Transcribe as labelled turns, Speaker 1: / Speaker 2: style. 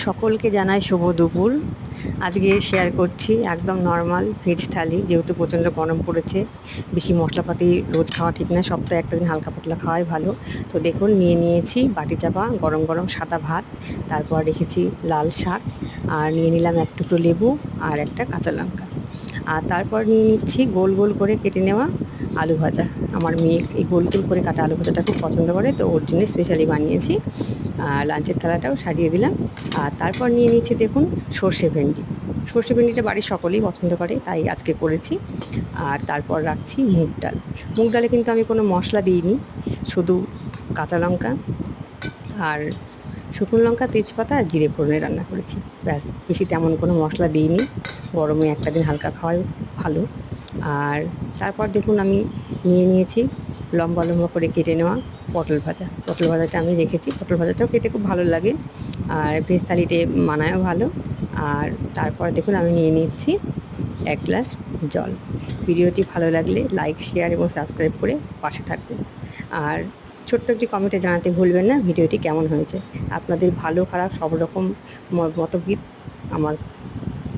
Speaker 1: সকলকে জানাই শুভ দুপুর। আজকে শেয়ার করছি একদম নর্মাল ভেজ থালি, যেহেতু প্রচণ্ড গরম পড়েছে। বেশি মশলাপাতি রোজ খাওয়া ঠিক না, সপ্তাহে একটা দিন হালকা পাতলা খাওয়াই ভালো। তো দেখুন, নিয়ে নিয়েছি বাটি চাপা গরম গরম সাদা ভাত, তারপর রেখেছি লাল শাক, আর নিয়ে নিলাম এক টুকরো লেবু আর একটা কাঁচা লঙ্কা। আর তারপর নিয়ে নিচ্ছি গোল গোল করে কেটে নেওয়া আলু ভাজা। আমার মেয়ে এই গোল গোল করে কাটা আলু ভাজাটা খুব পছন্দ করে, তো ওর জন্য স্পেশালি বানিয়েছি। লাঞ্চের থালাটাও সাজিয়ে দিলাম। আর তারপর নিয়ে নিচ্ছি দেখুন সর্ষে ভেন্ডি। সর্ষে ভেন্ডিটা বাড়ির সকলেই পছন্দ করে, তাই আজকে করেছি। আর তারপর রাখছি মুগ ডাল। মুগ ডালে কিন্তু আমি কোনো মশলা দিইনি, শুধু কাঁচা লঙ্কা আর শুকনো লঙ্কা, তেজপাতা আর জিরে ফোড়নে রান্না করেছি। ব্যাস, বেশি তেমন কোনো মশলা দিইনি। গরমে একটা দিন হালকা খাওয়াই ভালো। আর তারপর দেখুন, আমি নিয়ে নিয়েছি লম্বা লম্বা করে কেটে নেওয়া পটল ভাজা। পটল ভাজাটা আমি রেখেছি, পটল ভাজাটাও খেতে খুব ভালো লাগে, আর ভেজ থালিতে মানায়ও ভালো। আর তারপর দেখুন, আমি নিয়ে নিচ্ছি এক গ্লাস জল। ভিডিওটি ভালো লাগলে লাইক, শেয়ার এবং সাবস্ক্রাইব করে পাশে থাকবেন। আর ছোট্ট একটি কমেন্টে জানাতে ভুলবেন না ভিডিওটি কেমন হয়েছে। আপনাদের ভালো খারাপ সব রকম মতভেদ আমার